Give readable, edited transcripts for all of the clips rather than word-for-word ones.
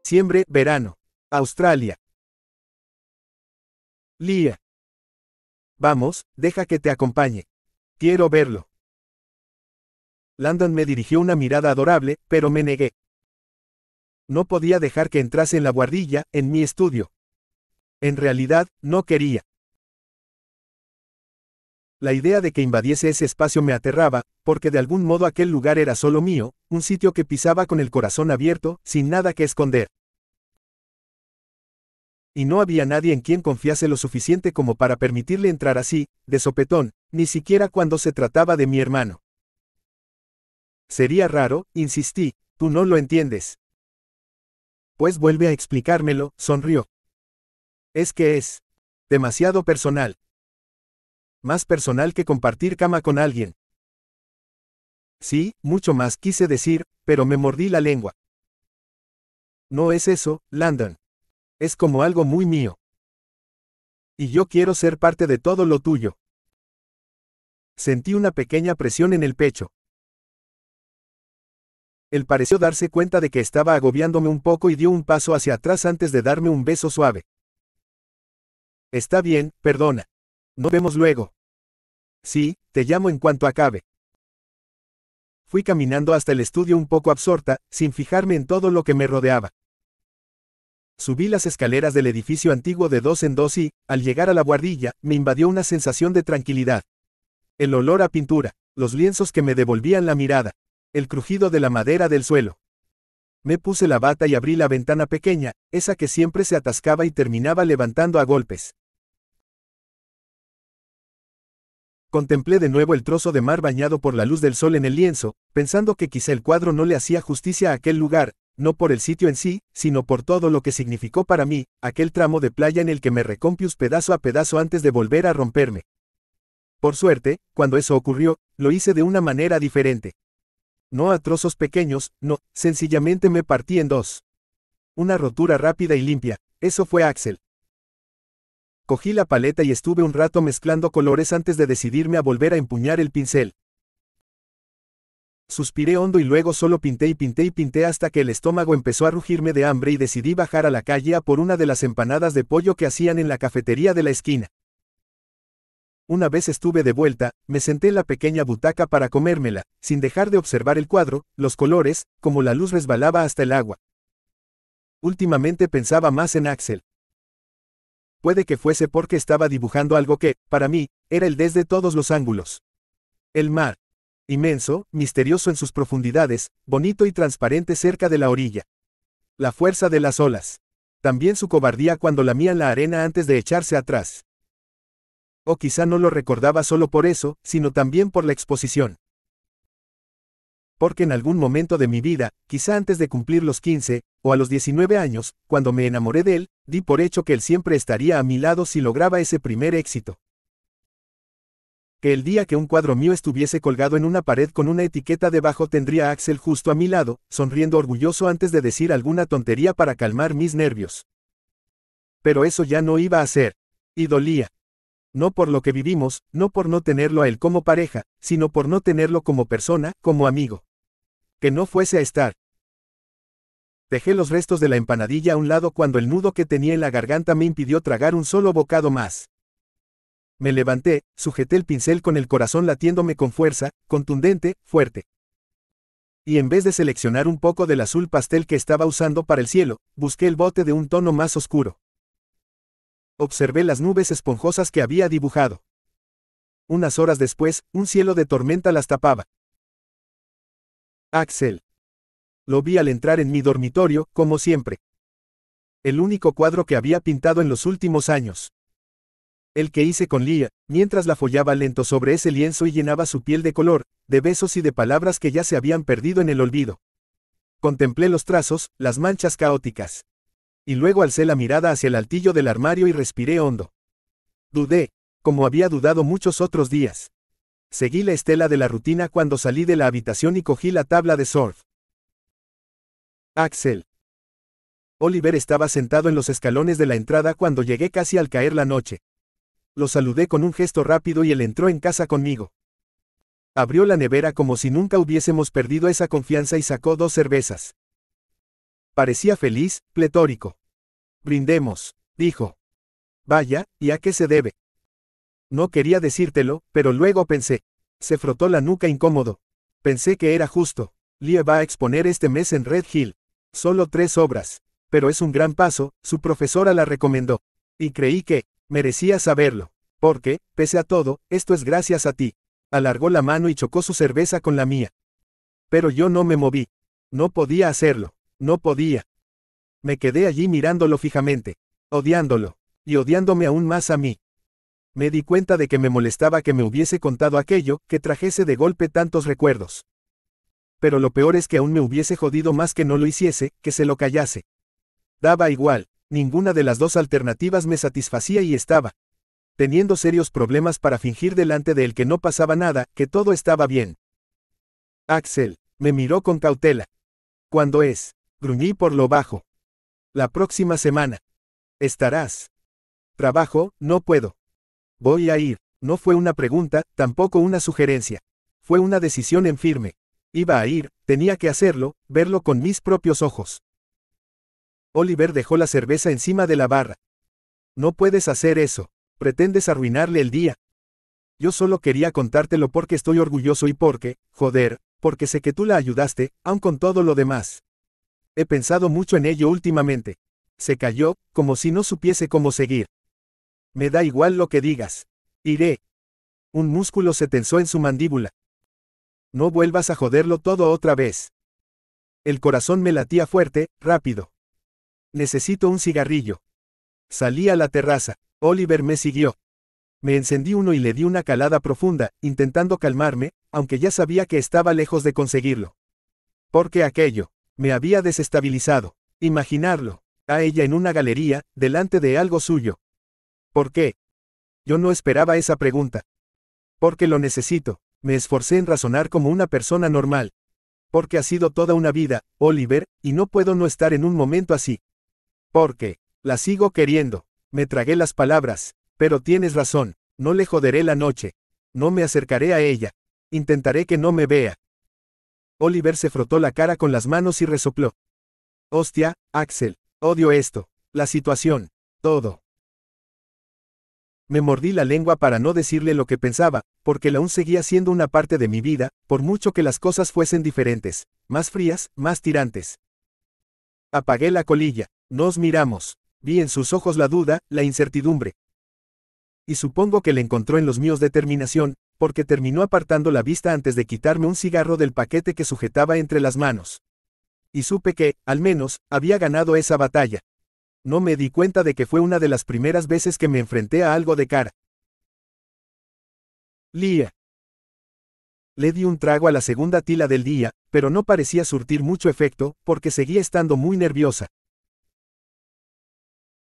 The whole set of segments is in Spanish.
Diciembre, verano. Australia. Leah. Vamos, deja que te acompañe. Quiero verlo. Landon me dirigió una mirada adorable, pero me negué. No podía dejar que entrase en la guardilla, en mi estudio. En realidad, no quería. La idea de que invadiese ese espacio me aterraba, porque de algún modo aquel lugar era solo mío, un sitio que pisaba con el corazón abierto, sin nada que esconder. Y no había nadie en quien confiase lo suficiente como para permitirle entrar así, de sopetón, ni siquiera cuando se trataba de mi hermano. Sería raro, insistí, tú no lo entiendes. Pues vuelve a explicármelo, sonrió. Es que es demasiado personal. Más personal que compartir cama con alguien. Sí, mucho más quise decir, pero me mordí la lengua. No es eso, Landon. Es como algo muy mío. Y yo quiero ser parte de todo lo tuyo. Sentí una pequeña presión en el pecho. Él pareció darse cuenta de que estaba agobiándome un poco y dio un paso hacia atrás antes de darme un beso suave. Está bien, perdona. Nos vemos luego. Sí, te llamo en cuanto acabe. Fui caminando hasta el estudio un poco absorta, sin fijarme en todo lo que me rodeaba. Subí las escaleras del edificio antiguo de 2 en 2 y, al llegar a la buhardilla, me invadió una sensación de tranquilidad. El olor a pintura, los lienzos que me devolvían la mirada, el crujido de la madera del suelo. Me puse la bata y abrí la ventana pequeña, esa que siempre se atascaba y terminaba levantando a golpes. Contemplé de nuevo el trozo de mar bañado por la luz del sol en el lienzo, pensando que quizá el cuadro no le hacía justicia a aquel lugar, no por el sitio en sí, sino por todo lo que significó para mí, aquel tramo de playa en el que me recompius pedazo a pedazo antes de volver a romperme. Por suerte, cuando eso ocurrió, lo hice de una manera diferente. No a trozos pequeños, no, sencillamente me partí en dos. Una rotura rápida y limpia, eso fue Axel. Cogí la paleta y estuve un rato mezclando colores antes de decidirme a volver a empuñar el pincel. Suspiré hondo y luego solo pinté y pinté y pinté hasta que el estómago empezó a rugirme de hambre y decidí bajar a la calle a por una de las empanadas de pollo que hacían en la cafetería de la esquina. Una vez estuve de vuelta, me senté en la pequeña butaca para comérmela, sin dejar de observar el cuadro, los colores, como la luz resbalaba hasta el agua. Últimamente pensaba más en Axel. Puede que fuese porque estaba dibujando algo que, para mí, era el desde todos los ángulos. El mar. Inmenso, misterioso en sus profundidades, bonito y transparente cerca de la orilla. La fuerza de las olas. También su cobardía cuando lamían la arena antes de echarse atrás. O quizá no lo recordaba solo por eso, sino también por la exposición. Porque en algún momento de mi vida, quizá antes de cumplir los 15, o a los 19 años, cuando me enamoré de él, di por hecho que él siempre estaría a mi lado si lograba ese primer éxito. Que el día que un cuadro mío estuviese colgado en una pared con una etiqueta debajo tendría a Axel justo a mi lado, sonriendo orgulloso antes de decir alguna tontería para calmar mis nervios. Pero eso ya no iba a ser. Y dolía. No por lo que vivimos, no por no tenerlo a él como pareja, sino por no tenerlo como persona, como amigo. Que no fuese a estar. Dejé los restos de la empanadilla a un lado cuando el nudo que tenía en la garganta me impidió tragar un solo bocado más. Me levanté, sujeté el pincel con el corazón latiéndome con fuerza, contundente, fuerte. Y en vez de seleccionar un poco del azul pastel que estaba usando para el cielo, busqué el bote de un tono más oscuro. Observé las nubes esponjosas que había dibujado. Unas horas después, un cielo de tormenta las tapaba. Axel. Lo vi al entrar en mi dormitorio, como siempre. El único cuadro que había pintado en los últimos años. El que hice con Leah, mientras la follaba lento sobre ese lienzo y llenaba su piel de color, de besos y de palabras que ya se habían perdido en el olvido. Contemplé los trazos, las manchas caóticas. Y luego alcé la mirada hacia el altillo del armario y respiré hondo. Dudé, como había dudado muchos otros días. Seguí la estela de la rutina cuando salí de la habitación y cogí la tabla de surf. Axel. Oliver estaba sentado en los escalones de la entrada cuando llegué casi al caer la noche. Lo saludé con un gesto rápido y él entró en casa conmigo. Abrió la nevera como si nunca hubiésemos perdido esa confianza y sacó 2 cervezas. Parecía feliz, pletórico. Brindemos, dijo. Vaya, ¿y a qué se debe? No quería decírtelo, pero luego pensé. Se frotó la nuca incómodo. Pensé que era justo. Lee va a exponer este mes en Red Hill. Solo 3 obras. Pero es un gran paso, su profesora la recomendó. Y creí que, merecía saberlo. Porque, pese a todo, esto es gracias a ti. Alargó la mano y chocó su cerveza con la mía. Pero yo no me moví. No podía hacerlo. No podía. Me quedé allí mirándolo fijamente. Odiándolo. Y odiándome aún más a mí. Me di cuenta de que me molestaba que me hubiese contado aquello, que trajese de golpe tantos recuerdos. Pero lo peor es que aún me hubiese jodido más que no lo hiciese, que se lo callase. Daba igual, ninguna de las dos alternativas me satisfacía y estaba teniendo serios problemas para fingir delante de él que no pasaba nada, que todo estaba bien. Axel, me miró con cautela. ¿Cuándo es? Gruñí por lo bajo. La próxima semana. ¿Estarás? Trabajo, no puedo. Voy a ir. No fue una pregunta, tampoco una sugerencia. Fue una decisión en firme. Iba a ir, tenía que hacerlo, verlo con mis propios ojos. Oliver dejó la cerveza encima de la barra. No puedes hacer eso. Pretendes arruinarle el día. Yo solo quería contártelo porque estoy orgulloso y porque, joder, porque sé que tú la ayudaste, aun con todo lo demás. He pensado mucho en ello últimamente. Se calló, como si no supiese cómo seguir. Me da igual lo que digas. Iré. Un músculo se tensó en su mandíbula. No vuelvas a joderlo todo otra vez. El corazón me latía fuerte, rápido. Necesito un cigarrillo. Salí a la terraza. Oliver me siguió. Me encendí uno y le di una calada profunda, intentando calmarme, aunque ya sabía que estaba lejos de conseguirlo. Porque aquello me había desestabilizado. Imaginarlo, a ella en una galería, delante de algo suyo. ¿Por qué? Yo no esperaba esa pregunta. Porque lo necesito. Me esforcé en razonar como una persona normal. Porque ha sido toda una vida, Oliver, y no puedo no estar en un momento así. Porque la sigo queriendo. Me tragué las palabras. Pero tienes razón. No le joderé la noche. No me acercaré a ella. Intentaré que no me vea. Oliver se frotó la cara con las manos y resopló. Hostia, Axel. Odio esto. La situación. Todo. Me mordí la lengua para no decirle lo que pensaba, porque él aún seguía siendo una parte de mi vida, por mucho que las cosas fuesen diferentes, más frías, más tirantes. Apagué la colilla. Nos miramos. Vi en sus ojos la duda, la incertidumbre. Y supongo que le encontró en los míos determinación, porque terminó apartando la vista antes de quitarme un cigarro del paquete que sujetaba entre las manos. Y supe que, al menos, había ganado esa batalla. No me di cuenta de que fue una de las primeras veces que me enfrenté a algo de cara. Lia. Le di un trago a la segunda tila del día, pero no parecía surtir mucho efecto, porque seguía estando muy nerviosa.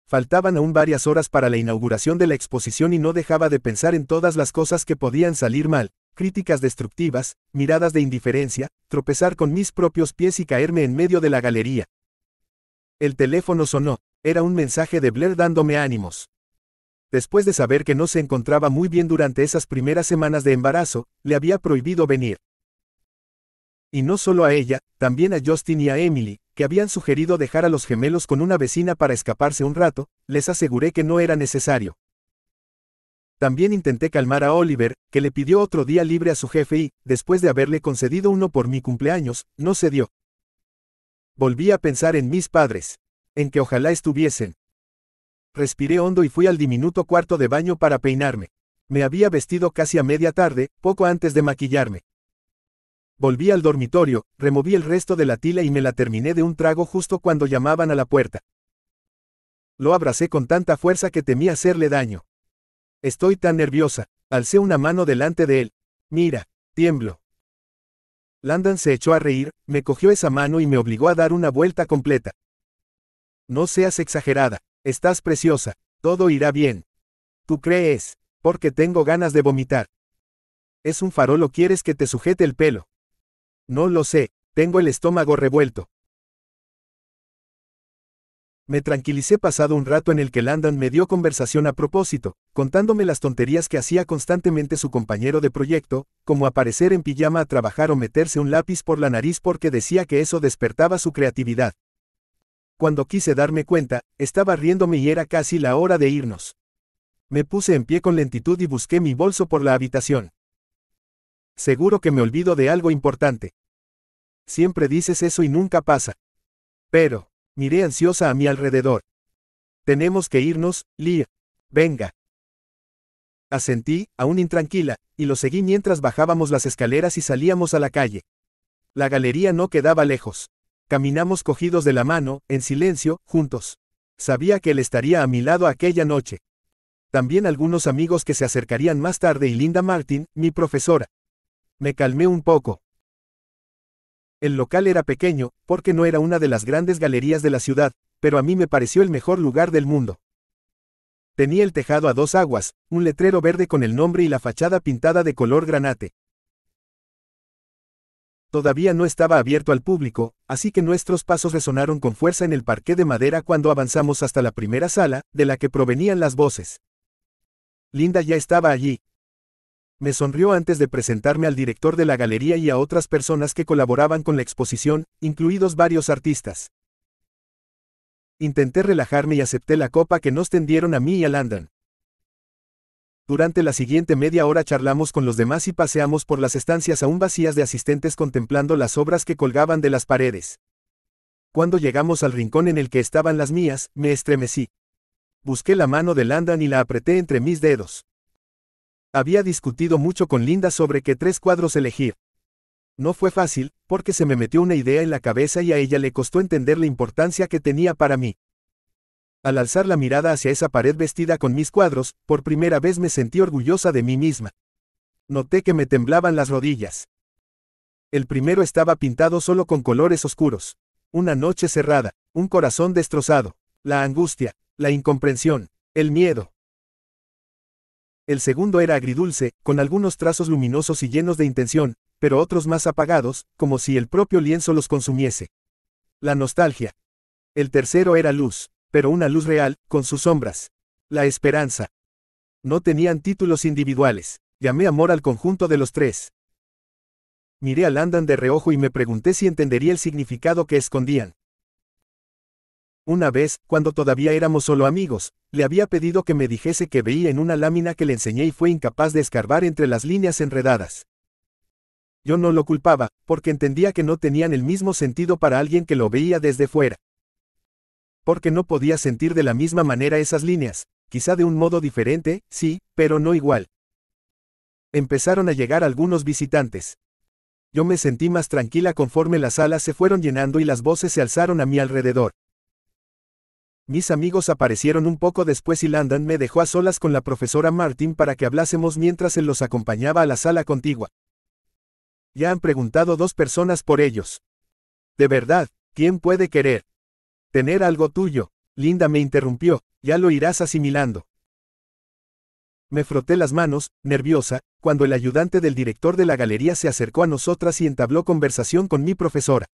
Faltaban aún varias horas para la inauguración de la exposición y no dejaba de pensar en todas las cosas que podían salir mal, críticas destructivas, miradas de indiferencia, tropezar con mis propios pies y caerme en medio de la galería. El teléfono sonó, era un mensaje de Blair dándome ánimos. Después de saber que no se encontraba muy bien durante esas primeras semanas de embarazo, le había prohibido venir. Y no solo a ella, también a Justin y a Emily, que habían sugerido dejar a los gemelos con una vecina para escaparse un rato, les aseguré que no era necesario. También intenté calmar a Oliver, que le pidió otro día libre a su jefe y, después de haberle concedido uno por mi cumpleaños, no cedió. Volví a pensar en mis padres. En que ojalá estuviesen. Respiré hondo y fui al diminuto cuarto de baño para peinarme. Me había vestido casi a media tarde, poco antes de maquillarme. Volví al dormitorio, removí el resto de la tila y me la terminé de un trago justo cuando llamaban a la puerta. Lo abracé con tanta fuerza que temí hacerle daño. Estoy tan nerviosa. Alcé una mano delante de él. Mira, tiemblo. Landon se echó a reír, me cogió esa mano y me obligó a dar una vuelta completa. No seas exagerada. Estás preciosa. Todo irá bien. ¿Tú crees? Porque tengo ganas de vomitar. ¿Es un farol o quieres que te sujete el pelo? No lo sé, tengo el estómago revuelto. Me tranquilicé pasado un rato en el que Landon me dio conversación a propósito, contándome las tonterías que hacía constantemente su compañero de proyecto, como aparecer en pijama a trabajar o meterse un lápiz por la nariz porque decía que eso despertaba su creatividad. Cuando quise darme cuenta, estaba riéndome y era casi la hora de irnos. Me puse en pie con lentitud y busqué mi bolso por la habitación. Seguro que me olvido de algo importante. Siempre dices eso y nunca pasa. Pero, miré ansiosa a mi alrededor. Tenemos que irnos, Lia. Venga. Asentí, aún intranquila, y lo seguí mientras bajábamos las escaleras y salíamos a la calle. La galería no quedaba lejos. Caminamos cogidos de la mano, en silencio, juntos. Sabía que él estaría a mi lado aquella noche. También algunos amigos que se acercarían más tarde y Linda Martin, mi profesora. Me calmé un poco. El local era pequeño, porque no era una de las grandes galerías de la ciudad, pero a mí me pareció el mejor lugar del mundo. Tenía el tejado a dos aguas, un letrero verde con el nombre y la fachada pintada de color granate. Todavía no estaba abierto al público, así que nuestros pasos resonaron con fuerza en el parqué de madera cuando avanzamos hasta la primera sala, de la que provenían las voces. Linda ya estaba allí. Me sonrió antes de presentarme al director de la galería y a otras personas que colaboraban con la exposición, incluidos varios artistas. Intenté relajarme y acepté la copa que nos tendieron a mí y a Landon. Durante la siguiente media hora charlamos con los demás y paseamos por las estancias aún vacías de asistentes contemplando las obras que colgaban de las paredes. Cuando llegamos al rincón en el que estaban las mías, me estremecí. Busqué la mano de Landon y la apreté entre mis dedos. Había discutido mucho con Linda sobre qué 3 cuadros elegir. No fue fácil, porque se me metió una idea en la cabeza y a ella le costó entender la importancia que tenía para mí. Al alzar la mirada hacia esa pared vestida con mis cuadros, por primera vez me sentí orgullosa de mí misma. Noté que me temblaban las rodillas. El primero estaba pintado solo con colores oscuros. Una noche cerrada, un corazón destrozado, la angustia, la incomprensión, el miedo. El segundo era agridulce, con algunos trazos luminosos y llenos de intención, pero otros más apagados, como si el propio lienzo los consumiese. La nostalgia. El tercero era luz, pero una luz real, con sus sombras. La esperanza. No tenían títulos individuales. Llamé amor al conjunto de los 3. Miré a Landon de reojo y me pregunté si entendería el significado que escondían. Una vez, cuando todavía éramos solo amigos, le había pedido que me dijese qué veía en una lámina que le enseñé y fue incapaz de escarbar entre las líneas enredadas. Yo no lo culpaba, porque entendía que no tenían el mismo sentido para alguien que lo veía desde fuera. Porque no podía sentir de la misma manera esas líneas, quizá de un modo diferente, sí, pero no igual. Empezaron a llegar algunos visitantes. Yo me sentí más tranquila conforme las salas se fueron llenando y las voces se alzaron a mi alrededor. Mis amigos aparecieron un poco después y Landon me dejó a solas con la profesora Martin para que hablásemos mientras él los acompañaba a la sala contigua. Ya han preguntado 2 personas por ellos. De verdad, ¿quién puede querer tener algo tuyo? Linda me interrumpió, ya lo irás asimilando. Me froté las manos, nerviosa, cuando el ayudante del director de la galería se acercó a nosotras y entabló conversación con mi profesora.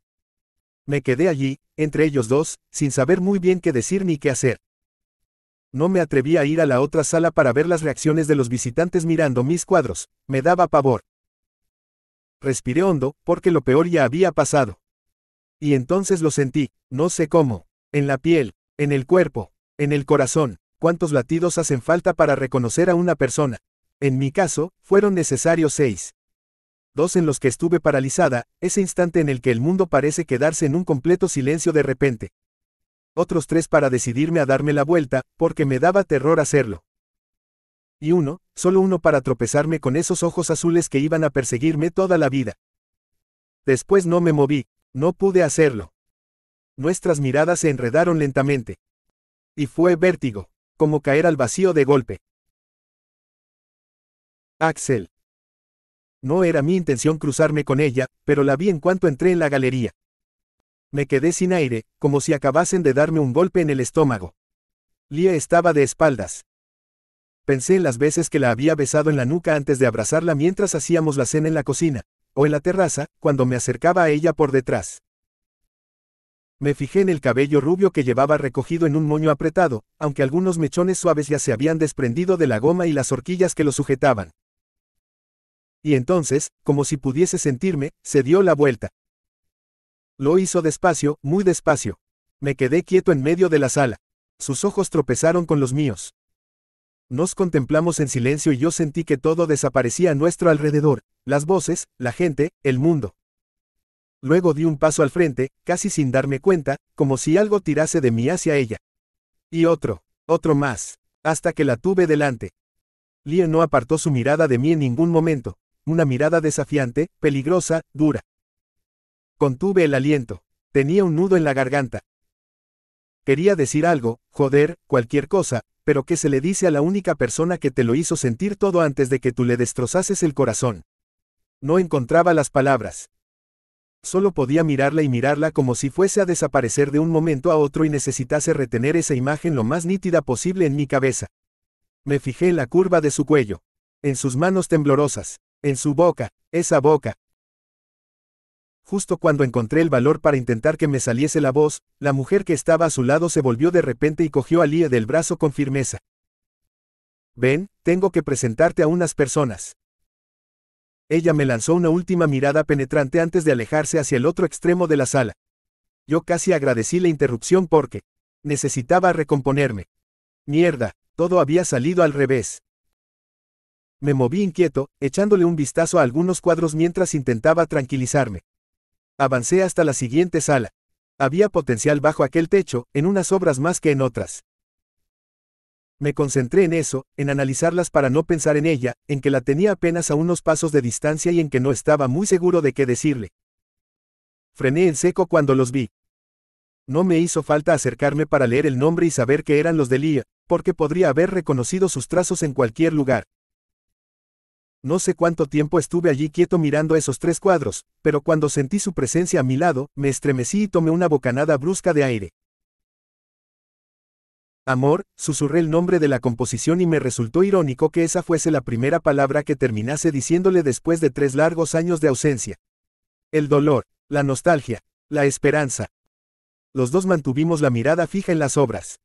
Me quedé allí, entre ellos 2, sin saber muy bien qué decir ni qué hacer. No me atreví a ir a la otra sala para ver las reacciones de los visitantes mirando mis cuadros, me daba pavor. Respiré hondo, porque lo peor ya había pasado. Y entonces lo sentí, no sé cómo, en la piel, en el cuerpo, en el corazón. ¿Cuántos latidos hacen falta para reconocer a una persona? En mi caso, fueron necesarios 6. 2 en los que estuve paralizada, ese instante en el que el mundo parece quedarse en un completo silencio de repente. Otros 3 para decidirme a darme la vuelta, porque me daba terror hacerlo. Y solo uno para tropezarme con esos ojos azules que iban a perseguirme toda la vida. Después no me moví, no pude hacerlo. Nuestras miradas se enredaron lentamente. Y fue vértigo, como caer al vacío de golpe. Axel. No era mi intención cruzarme con ella, pero la vi en cuanto entré en la galería. Me quedé sin aire, como si acabasen de darme un golpe en el estómago. Lia estaba de espaldas. Pensé en las veces que la había besado en la nuca antes de abrazarla mientras hacíamos la cena en la cocina, o en la terraza, cuando me acercaba a ella por detrás. Me fijé en el cabello rubio que llevaba recogido en un moño apretado, aunque algunos mechones suaves ya se habían desprendido de la goma y las horquillas que lo sujetaban. Y entonces, como si pudiese sentirme, se dio la vuelta. Lo hizo despacio, muy despacio. Me quedé quieto en medio de la sala. Sus ojos tropezaron con los míos. Nos contemplamos en silencio y yo sentí que todo desaparecía a nuestro alrededor, las voces, la gente, el mundo. Luego di un paso al frente, casi sin darme cuenta, como si algo tirase de mí hacia ella. Y otro más, hasta que la tuve delante. Lia no apartó su mirada de mí en ningún momento, una mirada desafiante, peligrosa, dura. Contuve el aliento. Tenía un nudo en la garganta. Quería decir algo, joder, cualquier cosa, pero ¿qué se le dice a la única persona que te lo hizo sentir todo antes de que tú le destrozases el corazón? No encontraba las palabras. Solo podía mirarla y mirarla como si fuese a desaparecer de un momento a otro y necesitase retener esa imagen lo más nítida posible en mi cabeza. Me fijé en la curva de su cuello, en sus manos temblorosas, en su boca, esa boca. Justo cuando encontré el valor para intentar que me saliese la voz, la mujer que estaba a su lado se volvió de repente y cogió a Lia del brazo con firmeza. Ven, tengo que presentarte a unas personas. Ella me lanzó una última mirada penetrante antes de alejarse hacia el otro extremo de la sala. Yo casi agradecí la interrupción porque necesitaba recomponerme. Mierda, todo había salido al revés. Me moví inquieto, echándole un vistazo a algunos cuadros mientras intentaba tranquilizarme. Avancé hasta la siguiente sala. Había potencial bajo aquel techo, en unas obras más que en otras. Me concentré en eso, en analizarlas para no pensar en ella, en que la tenía apenas a unos pasos de distancia y en que no estaba muy seguro de qué decirle. Frené en seco cuando los vi. No me hizo falta acercarme para leer el nombre y saber que eran los de Lia, porque podría haber reconocido sus trazos en cualquier lugar. No sé cuánto tiempo estuve allí quieto mirando esos 3 cuadros, pero cuando sentí su presencia a mi lado, me estremecí y tomé una bocanada brusca de aire. Amor, susurré el nombre de la composición y me resultó irónico que esa fuese la primera palabra que terminase diciéndole después de 3 largos años de ausencia. El dolor, la nostalgia, la esperanza. Los dos mantuvimos la mirada fija en las obras.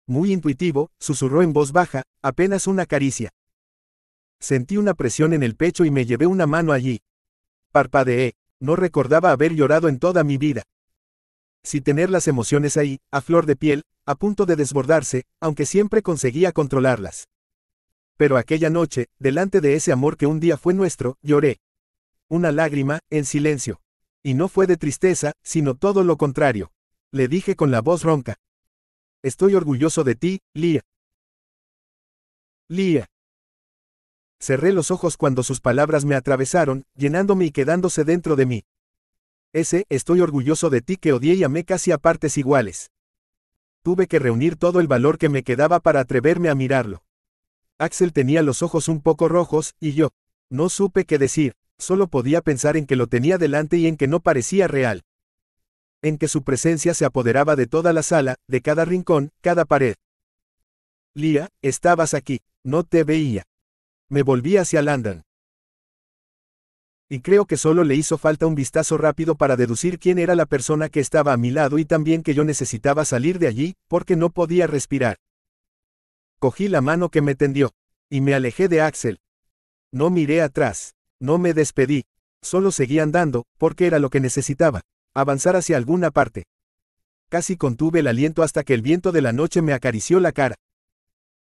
Muy intuitivo, susurró en voz baja, apenas una caricia. Sentí una presión en el pecho y me llevé una mano allí. Parpadeé. No recordaba haber llorado en toda mi vida. Sí tener las emociones ahí, a flor de piel, a punto de desbordarse, aunque siempre conseguía controlarlas. Pero aquella noche, delante de ese amor que un día fue nuestro, lloré. Una lágrima, en silencio. Y no fue de tristeza, sino todo lo contrario. Le dije con la voz ronca. Estoy orgulloso de ti, Lia. Lia. Cerré los ojos cuando sus palabras me atravesaron, llenándome y quedándose dentro de mí. Estoy orgulloso de ti que odié y amé casi a partes iguales. Tuve que reunir todo el valor que me quedaba para atreverme a mirarlo. Axel tenía los ojos un poco rojos, y yo no supe qué decir, solo podía pensar en que lo tenía delante y en que no parecía real. En que su presencia se apoderaba de toda la sala, de cada rincón, cada pared. Lia, estabas aquí, no te veía. Me volví hacia Landon. Y creo que solo le hizo falta un vistazo rápido para deducir quién era la persona que estaba a mi lado y también que yo necesitaba salir de allí, porque no podía respirar. Cogí la mano que me tendió. Y me alejé de Axel. No miré atrás. No me despedí. Solo seguí andando, porque era lo que necesitaba. Avanzar hacia alguna parte. Casi contuve el aliento hasta que el viento de la noche me acarició la cara.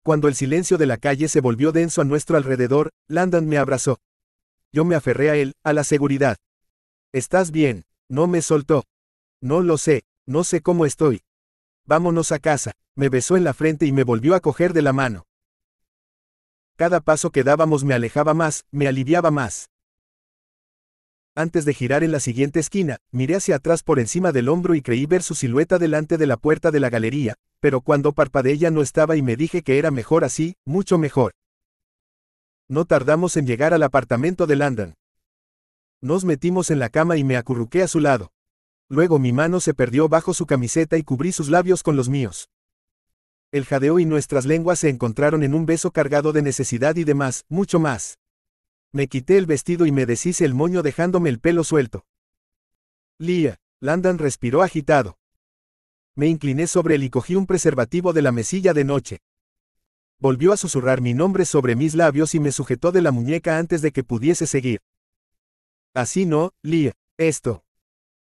Cuando el silencio de la calle se volvió denso a nuestro alrededor, Landon me abrazó. Yo me aferré a él, a la seguridad. ¿Estás bien? No me soltó. No lo sé, no sé cómo estoy. Vámonos a casa. Me besó en la frente y me volvió a coger de la mano. Cada paso que dábamos me alejaba más, me aliviaba más. Antes de girar en la siguiente esquina, miré hacia atrás por encima del hombro y creí ver su silueta delante de la puerta de la galería, pero cuando parpadeé ya no estaba y me dije que era mejor así, mucho mejor. No tardamos en llegar al apartamento de Landon. Nos metimos en la cama y me acurruqué a su lado. Luego mi mano se perdió bajo su camiseta y cubrí sus labios con los míos. El jadeo y nuestras lenguas se encontraron en un beso cargado de necesidad y de más, mucho más. Me quité el vestido y me deshice el moño dejándome el pelo suelto. Lia, Landon respiró agitado. Me incliné sobre él y cogí un preservativo de la mesilla de noche. Volvió a susurrar mi nombre sobre mis labios y me sujetó de la muñeca antes de que pudiese seguir. Así no, Lia, esto.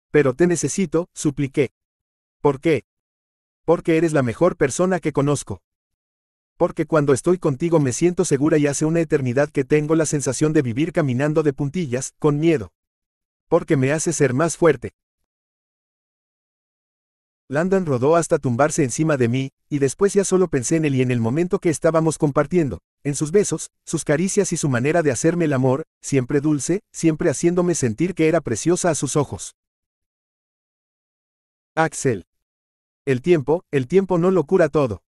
Pero te necesito, supliqué. ¿Por qué? Porque eres la mejor persona que conozco. Porque cuando estoy contigo me siento segura y hace una eternidad que tengo la sensación de vivir caminando de puntillas, con miedo. Porque me hace ser más fuerte. Landon rodó hasta tumbarse encima de mí, y después ya solo pensé en él y en el momento que estábamos compartiendo, en sus besos, sus caricias y su manera de hacerme el amor, siempre dulce, siempre haciéndome sentir que era preciosa a sus ojos. Axel. El tiempo no lo cura todo.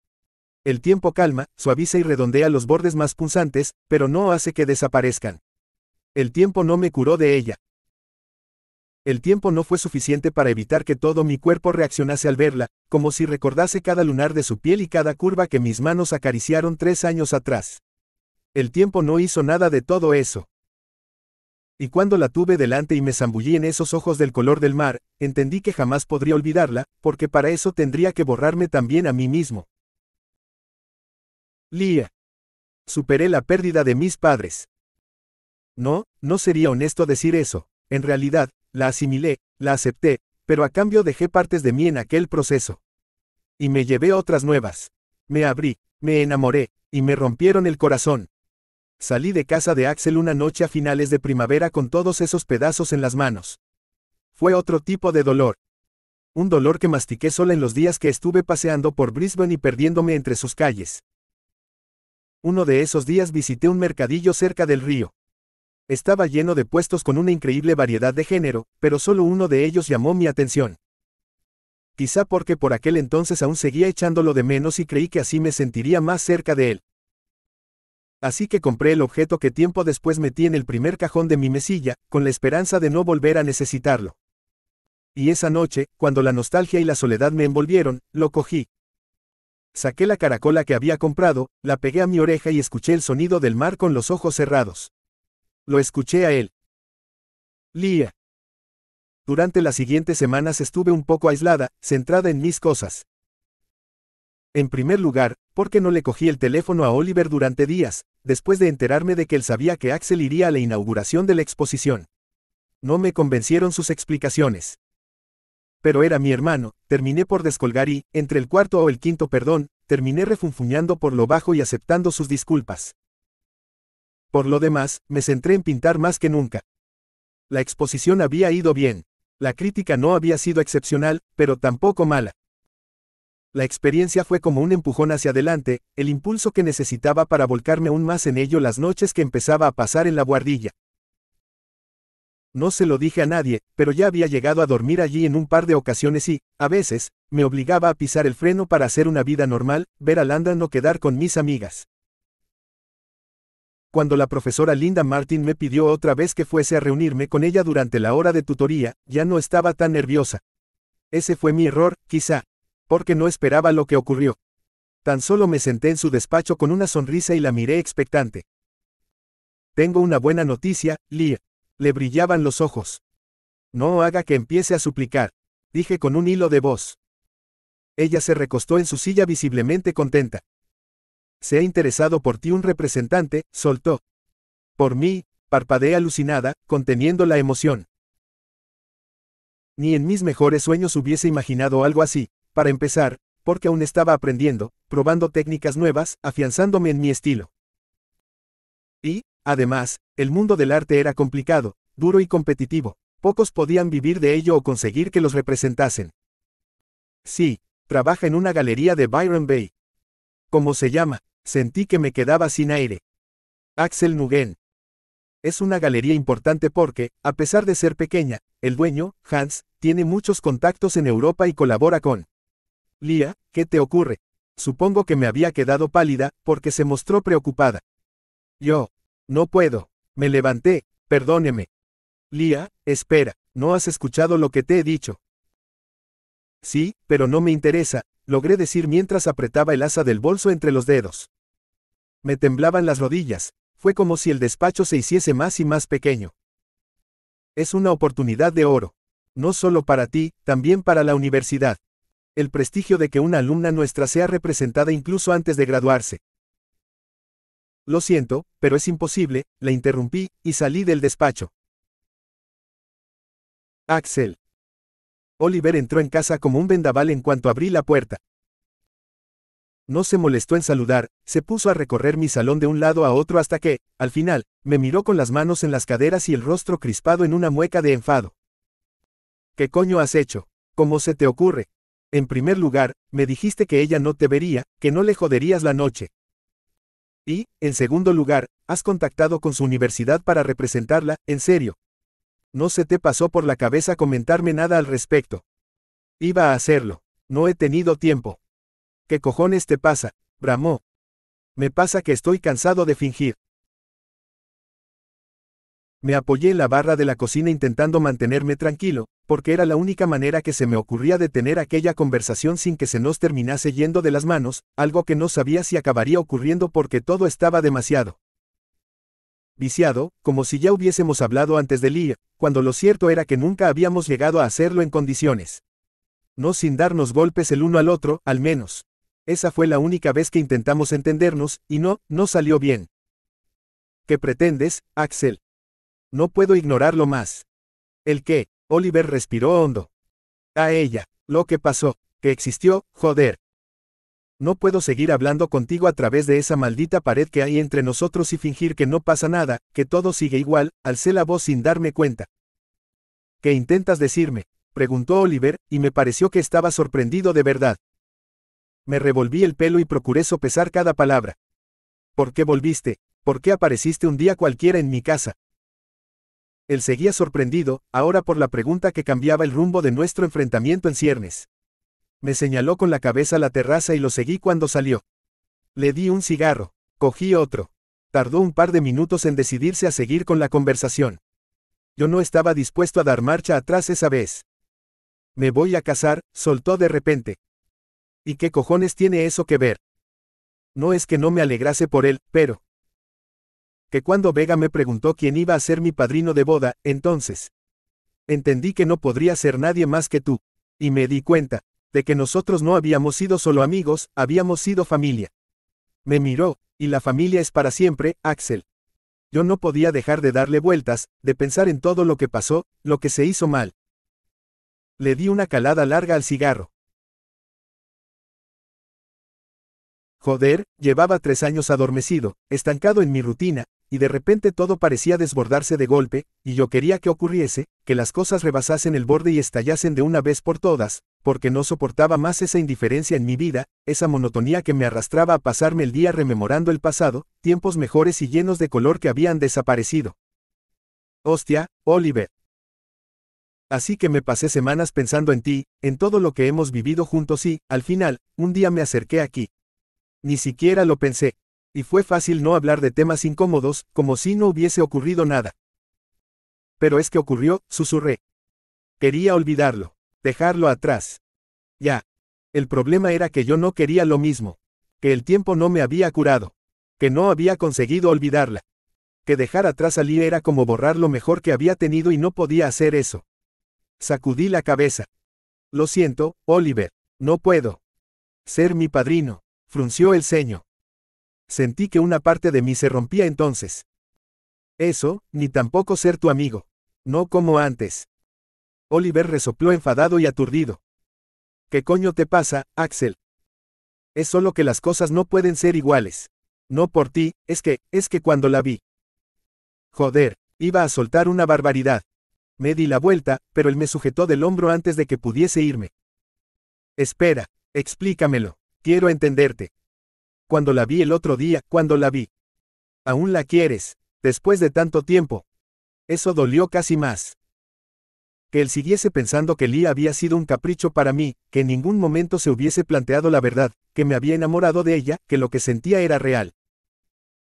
El tiempo calma, suaviza y redondea los bordes más punzantes, pero no hace que desaparezcan. El tiempo no me curó de ella. El tiempo no fue suficiente para evitar que todo mi cuerpo reaccionase al verla, como si recordase cada lunar de su piel y cada curva que mis manos acariciaron 3 años atrás. El tiempo no hizo nada de todo eso. Y cuando la tuve delante y me zambullí en esos ojos del color del mar, entendí que jamás podría olvidarla, porque para eso tendría que borrarme también a mí mismo. Leah. Superé la pérdida de mis padres. No sería honesto decir eso. En realidad, la asimilé, la acepté, pero a cambio dejé partes de mí en aquel proceso. Y me llevé otras nuevas. Me abrí, me enamoré, y me rompieron el corazón. Salí de casa de Axel una noche a finales de primavera con todos esos pedazos en las manos. Fue otro tipo de dolor. Un dolor que mastiqué sola en los días que estuve paseando por Brisbane y perdiéndome entre sus calles. Uno de esos días visité un mercadillo cerca del río. Estaba lleno de puestos con una increíble variedad de género, pero solo uno de ellos llamó mi atención. Quizá porque por aquel entonces aún seguía echándolo de menos y creí que así me sentiría más cerca de él. Así que compré el objeto que tiempo después metí en el primer cajón de mi mesilla, con la esperanza de no volver a necesitarlo. Y esa noche, cuando la nostalgia y la soledad me envolvieron, lo cogí. Saqué la caracola que había comprado, la pegué a mi oreja y escuché el sonido del mar con los ojos cerrados. Lo escuché a él. Leah. Durante las siguientes semanas estuve un poco aislada, centrada en mis cosas. En primer lugar, porque no le cogí el teléfono a Oliver durante días, después de enterarme de que él sabía que Axel iría a la inauguración de la exposición. No me convencieron sus explicaciones. Pero era mi hermano, terminé por descolgar y, entre el cuarto o el quinto perdón, terminé refunfuñando por lo bajo y aceptando sus disculpas. Por lo demás, me centré en pintar más que nunca. La exposición había ido bien. La crítica no había sido excepcional, pero tampoco mala. La experiencia fue como un empujón hacia adelante, el impulso que necesitaba para volcarme aún más en ello las noches que empezaba a pasar en la buhardilla. No se lo dije a nadie, pero ya había llegado a dormir allí en un par de ocasiones y, a veces, me obligaba a pisar el freno para hacer una vida normal, ver a Landon o quedar con mis amigas. Cuando la profesora Linda Martin me pidió otra vez que fuese a reunirme con ella durante la hora de tutoría, ya no estaba tan nerviosa. Ese fue mi error, quizá. Porque no esperaba lo que ocurrió. Tan solo me senté en su despacho con una sonrisa y la miré expectante. Tengo una buena noticia, Leah. Le brillaban los ojos. No haga que empiece a suplicar, dije con un hilo de voz. Ella se recostó en su silla visiblemente contenta. Se ha interesado por ti un representante, soltó. Por mí, parpadeé alucinada, conteniendo la emoción. Ni en mis mejores sueños hubiese imaginado algo así, para empezar, porque aún estaba aprendiendo, probando técnicas nuevas, afianzándome en mi estilo. Y, además, el mundo del arte era complicado, duro y competitivo, pocos podían vivir de ello o conseguir que los representasen. Sí, trabaja en una galería de Byron Bay. ¿Cómo se llama? Sentí que me quedaba sin aire. Axel Nguyen. Es una galería importante porque, a pesar de ser pequeña, el dueño, Hans, tiene muchos contactos en Europa y colabora con. Leah, ¿qué te ocurre? Supongo que me había quedado pálida, porque se mostró preocupada. Yo. No puedo. Me levanté, perdóneme. Leah, espera, ¿no has escuchado lo que te he dicho? Sí, pero no me interesa, logré decir mientras apretaba el asa del bolso entre los dedos. Me temblaban las rodillas, fue como si el despacho se hiciese más y más pequeño. Es una oportunidad de oro. No solo para ti, también para la universidad. El prestigio de que una alumna nuestra sea representada incluso antes de graduarse. Lo siento, pero es imposible, la interrumpí, y salí del despacho. Axel. Oliver entró en casa como un vendaval en cuanto abrí la puerta. No se molestó en saludar, se puso a recorrer mi salón de un lado a otro hasta que, al final, me miró con las manos en las caderas y el rostro crispado en una mueca de enfado. ¿Qué coño has hecho? ¿Cómo se te ocurre? En primer lugar, me dijiste que ella no te vería, que no le joderías la noche. Y, en segundo lugar, has contactado con su universidad para representarla, en serio. No se te pasó por la cabeza comentarme nada al respecto. Iba a hacerlo. No he tenido tiempo. ¿Qué cojones te pasa? Bramó. Me pasa que estoy cansado de fingir. Me apoyé en la barra de la cocina intentando mantenerme tranquilo, porque era la única manera que se me ocurría de tener aquella conversación sin que se nos terminase yendo de las manos, algo que no sabía si acabaría ocurriendo porque todo estaba demasiado viciado, como si ya hubiésemos hablado antes del día, cuando lo cierto era que nunca habíamos llegado a hacerlo en condiciones. No sin darnos golpes el uno al otro, al menos. Esa fue la única vez que intentamos entendernos, y no salió bien. ¿Qué pretendes, Axel? No puedo ignorarlo más. ¿El qué? Oliver respiró hondo. A ella. Lo que pasó. Que existió, joder. No puedo seguir hablando contigo a través de esa maldita pared que hay entre nosotros y fingir que no pasa nada, que todo sigue igual, alcé la voz sin darme cuenta. ¿Qué intentas decirme? Preguntó Oliver, y me pareció que estaba sorprendido de verdad. Me revolví el pelo y procuré sopesar cada palabra. ¿Por qué volviste? ¿Por qué apareciste un día cualquiera en mi casa? Él seguía sorprendido, ahora por la pregunta que cambiaba el rumbo de nuestro enfrentamiento en ciernes. Me señaló con la cabeza a la terraza y lo seguí cuando salió. Le di un cigarro. Cogí otro. Tardó un par de minutos en decidirse a seguir con la conversación. Yo no estaba dispuesto a dar marcha atrás esa vez. Me voy a casar, soltó de repente. ¿Y qué cojones tiene eso que ver? No es que no me alegrase por él, pero... Que cuando Vega me preguntó quién iba a ser mi padrino de boda, entonces... Entendí que no podría ser nadie más que tú. Y me di cuenta de que nosotros no habíamos sido solo amigos, habíamos sido familia. Me miró, y la familia es para siempre, Axel. Yo no podía dejar de darle vueltas, de pensar en todo lo que pasó, lo que se hizo mal. Le di una calada larga al cigarro. Joder, llevaba 3 años adormecido, estancado en mi rutina, y de repente todo parecía desbordarse de golpe, y yo quería que ocurriese, que las cosas rebasasen el borde y estallasen de una vez por todas, porque no soportaba más esa indiferencia en mi vida, esa monotonía que me arrastraba a pasarme el día rememorando el pasado, tiempos mejores y llenos de color que habían desaparecido. Hostia, Oliver. Así que me pasé semanas pensando en ti, en todo lo que hemos vivido juntos y, al final, un día me acerqué aquí. Ni siquiera lo pensé. Y fue fácil no hablar de temas incómodos, como si no hubiese ocurrido nada. Pero es que ocurrió, susurré. Quería olvidarlo. Dejarlo atrás. Ya. El problema era que yo no quería lo mismo. Que el tiempo no me había curado. Que no había conseguido olvidarla. Que dejar atrás a Lee era como borrar lo mejor que había tenido y no podía hacer eso. Sacudí la cabeza. Lo siento, Oliver. No puedo ser mi padrino. Frunció el ceño. Sentí que una parte de mí se rompía entonces. Eso, ni tampoco ser tu amigo. No como antes. Oliver resopló enfadado y aturdido. ¿Qué coño te pasa, Axel? Es solo que las cosas no pueden ser iguales. No por ti, es que cuando la vi. Joder, iba a soltar una barbaridad. Me di la vuelta, pero él me sujetó del hombro antes de que pudiese irme. Espera, explícamelo. Quiero entenderte. Cuando la vi el otro día, cuando la vi. ¿Aún la quieres? Después de tanto tiempo. Eso dolió casi más. Que él siguiese pensando que Lee había sido un capricho para mí, que en ningún momento se hubiese planteado la verdad, que me había enamorado de ella, que lo que sentía era real.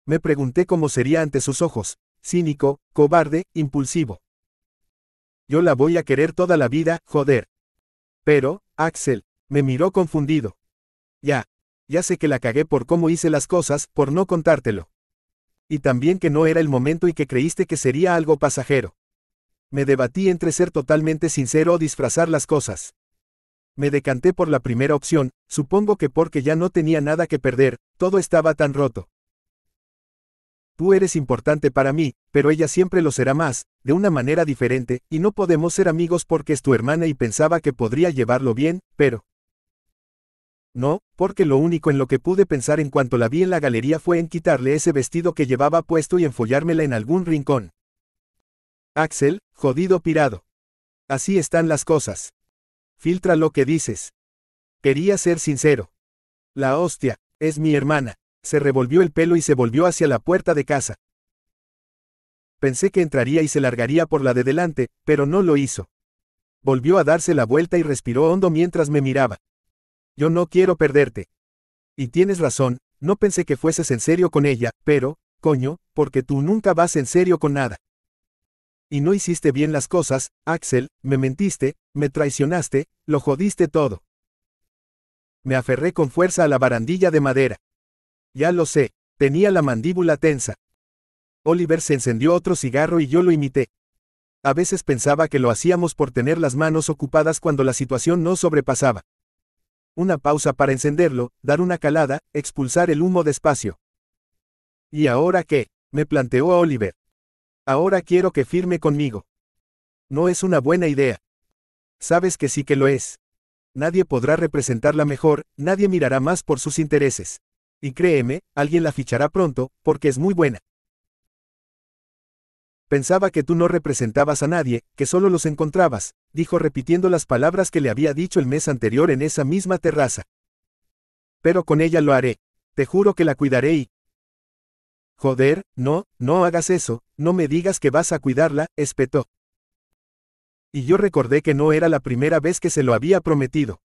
Me pregunté cómo sería ante sus ojos, cínico, cobarde, impulsivo. Yo la voy a querer toda la vida, joder. Pero, Axel, me miró confundido. Ya sé que la cagué por cómo hice las cosas, por no contártelo. Y también que no era el momento y que creíste que sería algo pasajero. Me debatí entre ser totalmente sincero o disfrazar las cosas. Me decanté por la primera opción, supongo que porque ya no tenía nada que perder, todo estaba tan roto. Tú eres importante para mí, pero ella siempre lo será más, de una manera diferente, y no podemos ser amigos porque es tu hermana y pensaba que podría llevarlo bien, pero... No, porque lo único en lo que pude pensar en cuanto la vi en la galería fue en quitarle ese vestido que llevaba puesto y enfollármela en algún rincón. Axel, jodido pirado. Así están las cosas. Filtra lo que dices. Quería ser sincero. La hostia, es mi hermana. Se revolvió el pelo y se volvió hacia la puerta de casa. Pensé que entraría y se largaría por la de delante, pero no lo hizo. Volvió a darse la vuelta y respiró hondo mientras me miraba. Yo no quiero perderte. Y tienes razón, no pensé que fueses en serio con ella, pero, coño, porque tú nunca vas en serio con nada. Y no hiciste bien las cosas, Axel, me mentiste, me traicionaste, lo jodiste todo. Me aferré con fuerza a la barandilla de madera. Ya lo sé, tenía la mandíbula tensa. Oliver se encendió otro cigarro y yo lo imité. A veces pensaba que lo hacíamos por tener las manos ocupadas cuando la situación no sobrepasaba. Una pausa para encenderlo, dar una calada, expulsar el humo despacio. ¿Y ahora qué?, me planteó Oliver. Ahora quiero que firme conmigo. No es una buena idea. Sabes que sí que lo es. Nadie podrá representarla mejor, nadie mirará más por sus intereses. Y créeme, alguien la fichará pronto, porque es muy buena. Pensaba que tú no representabas a nadie, que solo los encontrabas, dijo repitiendo las palabras que le había dicho el mes anterior en esa misma terraza. Pero con ella lo haré. Te juro que la cuidaré y... Joder, no, no hagas eso, no me digas que vas a cuidarla, espetó. Y yo recordé que no era la primera vez que se lo había prometido.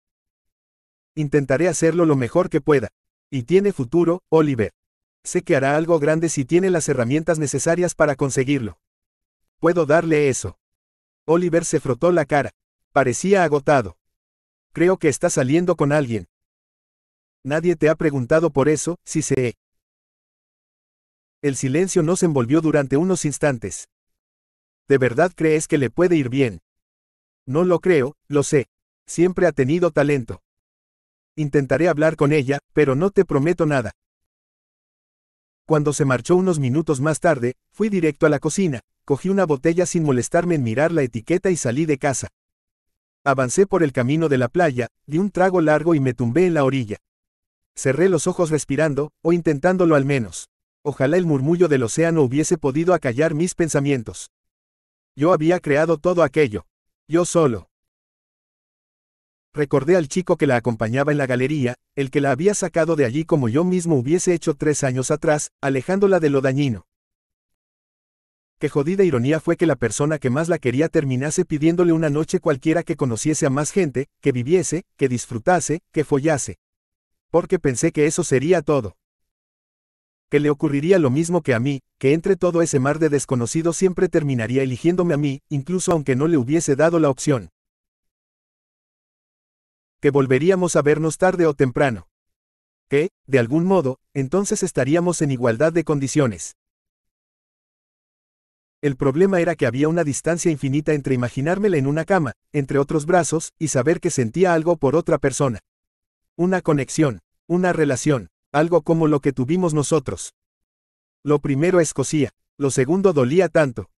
Intentaré hacerlo lo mejor que pueda. Y tiene futuro, Oliver. Sé que hará algo grande si tiene las herramientas necesarias para conseguirlo. Puedo darle eso. Oliver se frotó la cara. Parecía agotado. Creo que está saliendo con alguien. Nadie te ha preguntado por eso, si sé. El silencio nos envolvió durante unos instantes. ¿De verdad crees que le puede ir bien? No lo creo, lo sé. Siempre ha tenido talento. Intentaré hablar con ella, pero no te prometo nada. Cuando se marchó unos minutos más tarde, fui directo a la cocina, cogí una botella sin molestarme en mirar la etiqueta y salí de casa. Avancé por el camino de la playa, di un trago largo y me tumbé en la orilla. Cerré los ojos respirando, o intentándolo al menos. Ojalá el murmullo del océano hubiese podido acallar mis pensamientos. Yo había creado todo aquello. Yo solo. Recordé al chico que la acompañaba en la galería, el que la había sacado de allí como yo mismo hubiese hecho 3 años atrás, alejándola de lo dañino. Qué jodida ironía fue que la persona que más la quería terminase pidiéndole una noche cualquiera que conociese a más gente, que viviese, que disfrutase, que follase. Porque pensé que eso sería todo. Que le ocurriría lo mismo que a mí, que entre todo ese mar de desconocidos siempre terminaría eligiéndome a mí, incluso aunque no le hubiese dado la opción. Que volveríamos a vernos tarde o temprano. Que, de algún modo, entonces estaríamos en igualdad de condiciones. El problema era que había una distancia infinita entre imaginármela en una cama, entre otros brazos, y saber que sentía algo por otra persona. Una conexión, una relación, algo como lo que tuvimos nosotros. Lo primero escocía, lo segundo dolía tanto.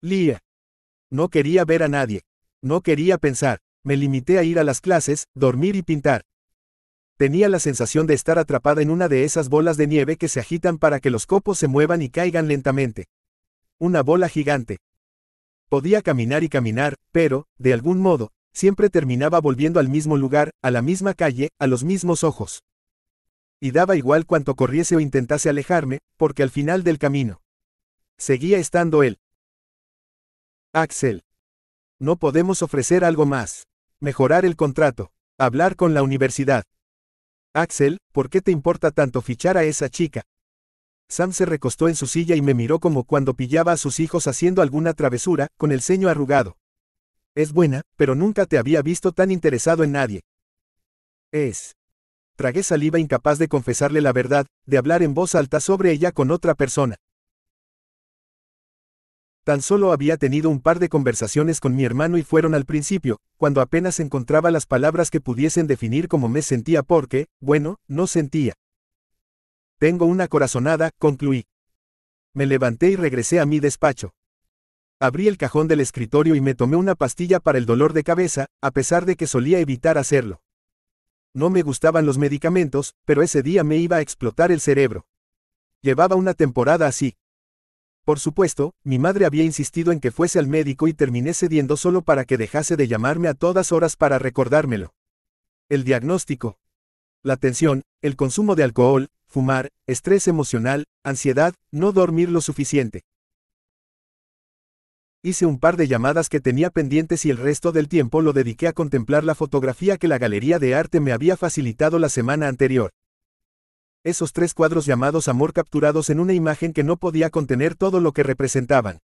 Lía. No quería ver a nadie. No quería pensar, me limité a ir a las clases, dormir y pintar. Tenía la sensación de estar atrapada en una de esas bolas de nieve que se agitan para que los copos se muevan y caigan lentamente. Una bola gigante. Podía caminar y caminar, pero, de algún modo, siempre terminaba volviendo al mismo lugar, a la misma calle, a los mismos ojos. Y daba igual cuanto corriese o intentase alejarme, porque al final del camino seguía estando él. Axel. No podemos ofrecer algo más. Mejorar el contrato. Hablar con la universidad. Axel, ¿por qué te importa tanto fichar a esa chica? Sam se recostó en su silla y me miró como cuando pillaba a sus hijos haciendo alguna travesura, con el ceño arrugado. Es buena, pero nunca te había visto tan interesado en nadie. Tragué saliva incapaz de confesarle la verdad, de hablar en voz alta sobre ella con otra persona. Tan solo había tenido un par de conversaciones con mi hermano y fueron al principio, cuando apenas encontraba las palabras que pudiesen definir cómo me sentía porque, bueno, no sentía. Tengo una corazonada, concluí. Me levanté y regresé a mi despacho. Abrí el cajón del escritorio y me tomé una pastilla para el dolor de cabeza, a pesar de que solía evitar hacerlo. No me gustaban los medicamentos, pero ese día me iba a explotar el cerebro. Llevaba una temporada así. Por supuesto, mi madre había insistido en que fuese al médico y terminé cediendo solo para que dejase de llamarme a todas horas para recordármelo. El diagnóstico. La tensión, el consumo de alcohol, fumar, estrés emocional, ansiedad, no dormir lo suficiente. Hice un par de llamadas que tenía pendientes y el resto del tiempo lo dediqué a contemplar la fotografía que la galería de arte me había facilitado la semana anterior. Esos 3 cuadros llamados amor capturados en una imagen que no podía contener todo lo que representaban.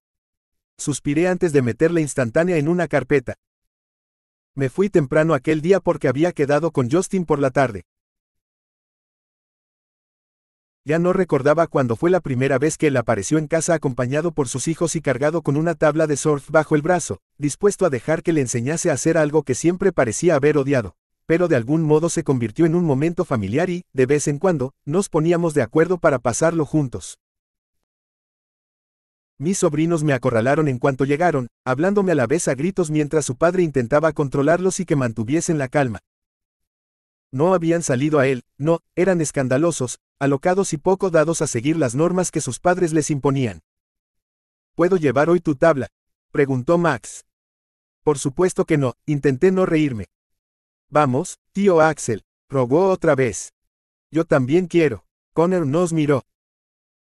Suspiré antes de meter la instantánea en una carpeta. Me fui temprano aquel día porque había quedado con Justin por la tarde. Ya no recordaba cuándo fue la primera vez que él apareció en casa acompañado por sus hijos y cargado con una tabla de surf bajo el brazo, dispuesto a dejar que le enseñase a hacer algo que siempre parecía haber odiado, pero de algún modo se convirtió en un momento familiar y, de vez en cuando, nos poníamos de acuerdo para pasarlo juntos. Mis sobrinos me acorralaron en cuanto llegaron, hablándome a la vez a gritos mientras su padre intentaba controlarlos y que mantuviesen la calma. No habían salido a él, no, eran escandalosos, alocados y poco dados a seguir las normas que sus padres les imponían. ¿Puedo llevar hoy tu tabla?, preguntó Max. Por supuesto que no, intenté no reírme. Vamos, tío Axel, rogó otra vez. Yo también quiero. Connor nos miró.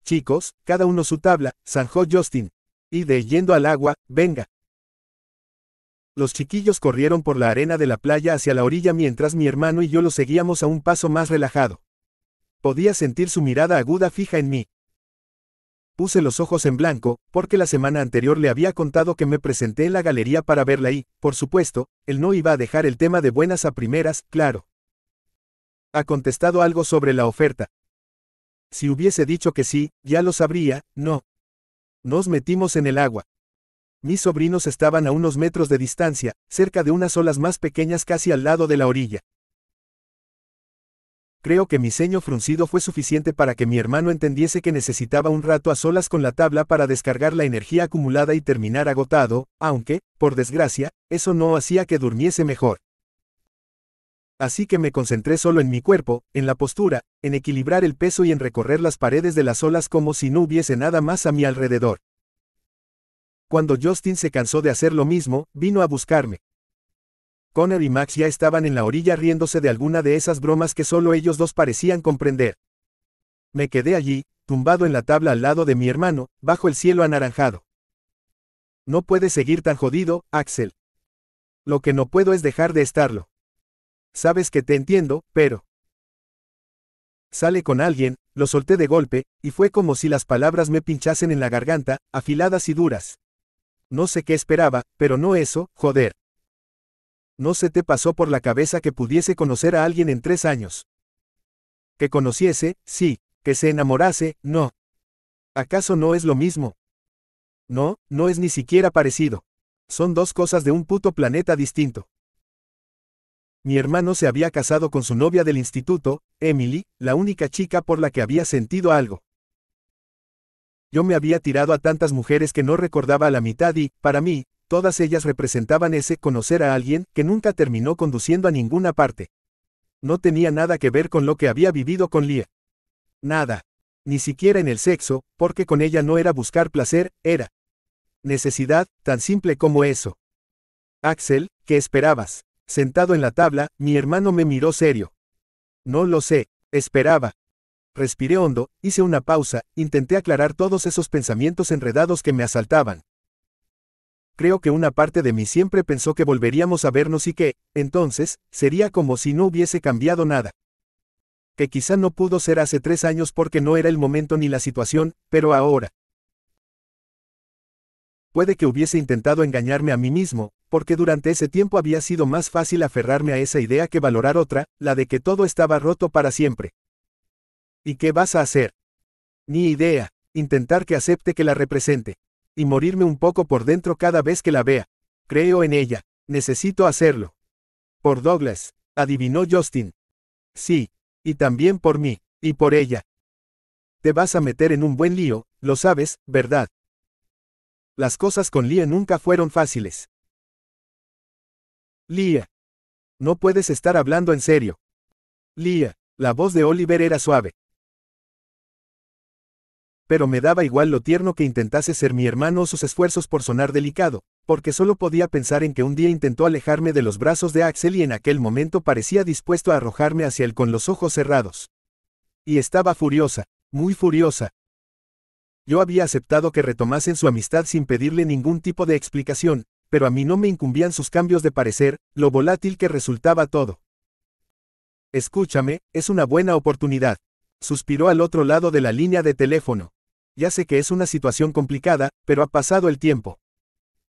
Chicos, cada uno su tabla, zanjó Justin. Y de yendo al agua, venga. Los chiquillos corrieron por la arena de la playa hacia la orilla mientras mi hermano y yo los seguíamos a un paso más relajado. Podía sentir su mirada aguda fija en mí. Puse los ojos en blanco, porque la semana anterior le había contado que me presenté en la galería para verla y, por supuesto, él no iba a dejar el tema de buenas a primeras, claro. ¿Ha contestado algo sobre la oferta? Si hubiese dicho que sí, ya lo sabría, no. Nos metimos en el agua. Mis sobrinos estaban a unos metros de distancia, cerca de unas olas más pequeñas casi al lado de la orilla. Creo que mi ceño fruncido fue suficiente para que mi hermano entendiese que necesitaba un rato a solas con la tabla para descargar la energía acumulada y terminar agotado, aunque, por desgracia, eso no hacía que durmiese mejor. Así que me concentré solo en mi cuerpo, en la postura, en equilibrar el peso y en recorrer las paredes de las olas como si no hubiese nada más a mi alrededor. Cuando Justin se cansó de hacer lo mismo, vino a buscarme. Connor y Max ya estaban en la orilla riéndose de alguna de esas bromas que solo ellos dos parecían comprender. Me quedé allí, tumbado en la tabla al lado de mi hermano, bajo el cielo anaranjado. No puedes seguir tan jodido, Axel. Lo que no puedo es dejar de estarlo. Sabes que te entiendo, pero... Sale con alguien, lo solté de golpe, y fue como si las palabras me pinchasen en la garganta, afiladas y duras. No sé qué esperaba, pero no eso, joder. ¿No se te pasó por la cabeza que pudiese conocer a alguien en 3 años? Que conociese, sí, que se enamorase, no. ¿Acaso no es lo mismo? No, no es ni siquiera parecido. Son 2 cosas de un puto planeta distinto. Mi hermano se había casado con su novia del instituto, Emily, la única chica por la que había sentido algo. Yo me había tirado a tantas mujeres que no recordaba a la mitad y, para mí, todas ellas representaban ese conocer a alguien que nunca terminó conduciendo a ninguna parte. No tenía nada que ver con lo que había vivido con Leah. Nada. Ni siquiera en el sexo, porque con ella no era buscar placer, era necesidad, tan simple como eso. Axel, ¿qué esperabas? Sentado en la tabla, mi hermano me miró serio. No lo sé, esperaba. Respiré hondo, hice una pausa, intenté aclarar todos esos pensamientos enredados que me asaltaban. Creo que una parte de mí siempre pensó que volveríamos a vernos y que, entonces, sería como si no hubiese cambiado nada. Que quizá no pudo ser hace 3 años porque no era el momento ni la situación, pero ahora. Puede que hubiese intentado engañarme a mí mismo, porque durante ese tiempo había sido más fácil aferrarme a esa idea que valorar otra, la de que todo estaba roto para siempre. ¿Y qué vas a hacer? Ni idea, intentar que acepte que la represente. Y morirme un poco por dentro cada vez que la vea. Creo en ella. Necesito hacerlo. Por Douglas, adivinó Justin. Sí. Y también por mí. Y por ella. Te vas a meter en un buen lío, lo sabes, ¿verdad? Las cosas con Leah nunca fueron fáciles. Leah. No puedes estar hablando en serio. Leah. La voz de Oliver era suave. Pero me daba igual lo tierno que intentase ser mi hermano o sus esfuerzos por sonar delicado, porque solo podía pensar en que un día intentó alejarme de los brazos de Axel y en aquel momento parecía dispuesto a arrojarme hacia él con los ojos cerrados. Y estaba furiosa, muy furiosa. Yo había aceptado que retomasen su amistad sin pedirle ningún tipo de explicación, pero a mí no me incumbían sus cambios de parecer, lo volátil que resultaba todo. Escúchame, es una buena oportunidad. Suspiró al otro lado de la línea de teléfono. Ya sé que es una situación complicada, pero ha pasado el tiempo.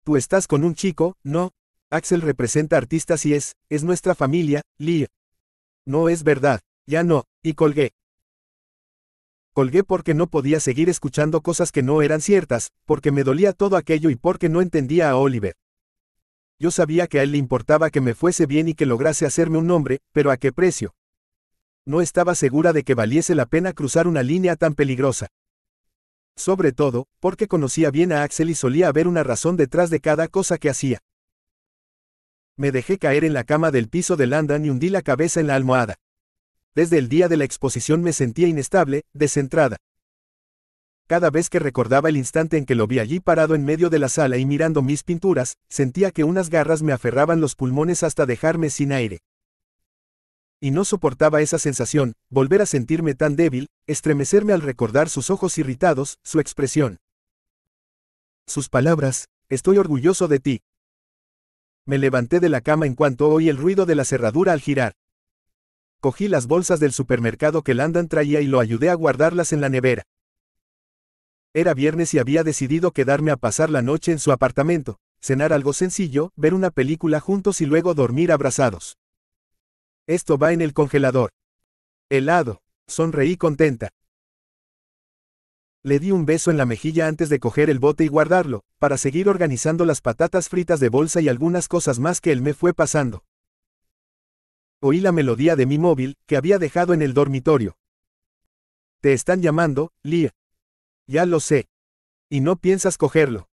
Tú estás con un chico, ¿no? Axel representa artistas y es nuestra familia, Leah. No es verdad, ya no, y colgué. Colgué porque no podía seguir escuchando cosas que no eran ciertas, porque me dolía todo aquello y porque no entendía a Oliver. Yo sabía que a él le importaba que me fuese bien y que lograse hacerme un nombre, pero ¿a qué precio? No estaba segura de que valiese la pena cruzar una línea tan peligrosa. Sobre todo, porque conocía bien a Axel y solía haber una razón detrás de cada cosa que hacía. Me dejé caer en la cama del piso de Landon y hundí la cabeza en la almohada. Desde el día de la exposición me sentía inestable, descentrada. Cada vez que recordaba el instante en que lo vi allí parado en medio de la sala y mirando mis pinturas, sentía que unas garras me aferraban los pulmones hasta dejarme sin aire. Y no soportaba esa sensación, volver a sentirme tan débil, estremecerme al recordar sus ojos irritados, su expresión. Sus palabras, estoy orgulloso de ti. Me levanté de la cama en cuanto oí el ruido de la cerradura al girar. Cogí las bolsas del supermercado que Landon traía y lo ayudé a guardarlas en la nevera. Era viernes y había decidido quedarme a pasar la noche en su apartamento, cenar algo sencillo, ver una película juntos y luego dormir abrazados. Esto va en el congelador. Helado, sonreí contenta. Le di un beso en la mejilla antes de coger el bote y guardarlo, para seguir organizando las patatas fritas de bolsa y algunas cosas más que él me fue pasando. Oí la melodía de mi móvil, que había dejado en el dormitorio. Te están llamando, Leah. Ya lo sé. Y no piensas cogerlo.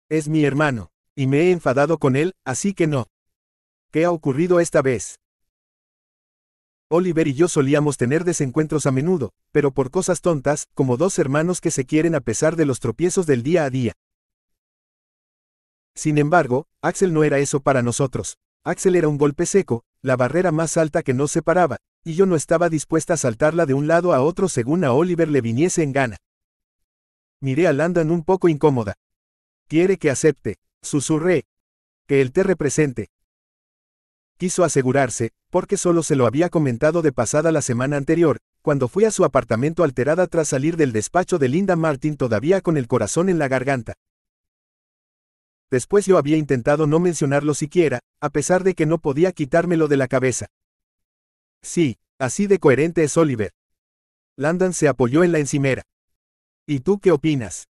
Es mi hermano, y me he enfadado con él, así que no. ¿Qué ha ocurrido esta vez? Oliver y yo solíamos tener desencuentros a menudo, pero por cosas tontas, como dos hermanos que se quieren a pesar de los tropiezos del día a día. Sin embargo, Axel no era eso para nosotros. Axel era un golpe seco, la barrera más alta que nos separaba, y yo no estaba dispuesta a saltarla de un lado a otro según a Oliver le viniese en gana. Miré a Landon un poco incómoda. Quiere que acepte, susurré. Que él te represente. Quiso asegurarse, porque solo se lo había comentado de pasada la semana anterior, cuando fui a su apartamento alterada tras salir del despacho de Linda Martin todavía con el corazón en la garganta. Después yo había intentado no mencionarlo siquiera, a pesar de que no podía quitármelo de la cabeza. Sí, así de coherente es Oliver. Landon se apoyó en la encimera. ¿Y tú qué opinas?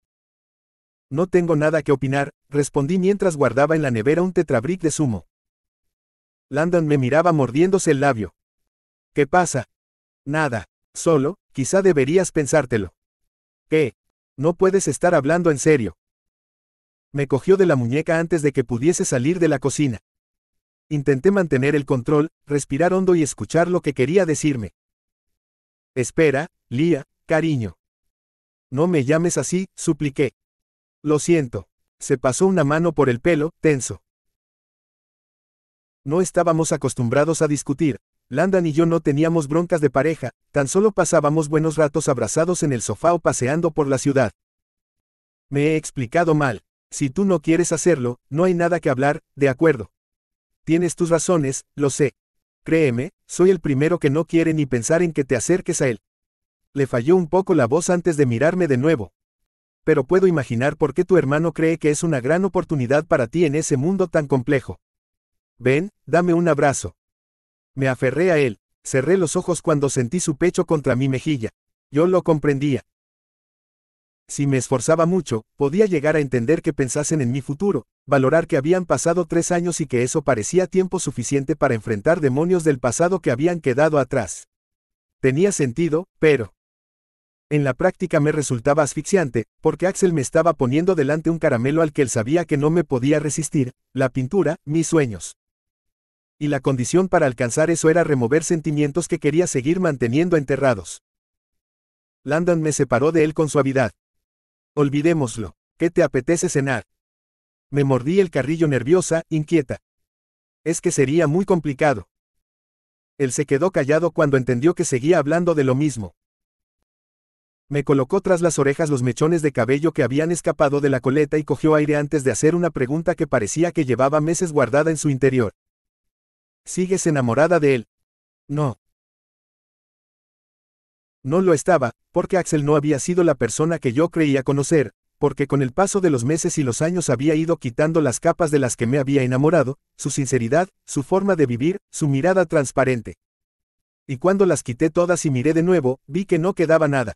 No tengo nada que opinar, respondí mientras guardaba en la nevera un tetrabric de zumo. Landon me miraba mordiéndose el labio. ¿Qué pasa? Nada, solo, quizá deberías pensártelo. ¿Qué? No puedes estar hablando en serio. Me cogió de la muñeca antes de que pudiese salir de la cocina. Intenté mantener el control, respirar hondo y escuchar lo que quería decirme. Espera, Leah, cariño. No me llames así, supliqué. Lo siento. Se pasó una mano por el pelo, tenso. No estábamos acostumbrados a discutir. Landon y yo no teníamos broncas de pareja, tan solo pasábamos buenos ratos abrazados en el sofá o paseando por la ciudad. Me he explicado mal. Si tú no quieres hacerlo, no hay nada que hablar, de acuerdo. Tienes tus razones, lo sé. Créeme, soy el primero que no quiere ni pensar en que te acerques a él. Le falló un poco la voz antes de mirarme de nuevo. Pero puedo imaginar por qué tu hermano cree que es una gran oportunidad para ti en ese mundo tan complejo. Ven, dame un abrazo. Me aferré a él, cerré los ojos cuando sentí su pecho contra mi mejilla. Yo lo comprendía. Si me esforzaba mucho, podía llegar a entender que pensasen en mi futuro, valorar que habían pasado 3 años y que eso parecía tiempo suficiente para enfrentar demonios del pasado que habían quedado atrás. Tenía sentido, pero... En la práctica me resultaba asfixiante, porque Axel me estaba poniendo delante un caramelo al que él sabía que no me podía resistir, la pintura, mis sueños. Y la condición para alcanzar eso era remover sentimientos que quería seguir manteniendo enterrados. Landon me separó de él con suavidad. Olvidémoslo. ¿Qué te apetece cenar? Me mordí el carrillo nerviosa, inquieta. Es que sería muy complicado. Él se quedó callado cuando entendió que seguía hablando de lo mismo. Me colocó tras las orejas los mechones de cabello que habían escapado de la coleta y cogió aire antes de hacer una pregunta que parecía que llevaba meses guardada en su interior. ¿Sigues enamorada de él? No. No lo estaba, porque Axel no había sido la persona que yo creía conocer, porque con el paso de los meses y los años había ido quitando las capas de las que me había enamorado, su sinceridad, su forma de vivir, su mirada transparente. Y cuando las quité todas y miré de nuevo, vi que no quedaba nada.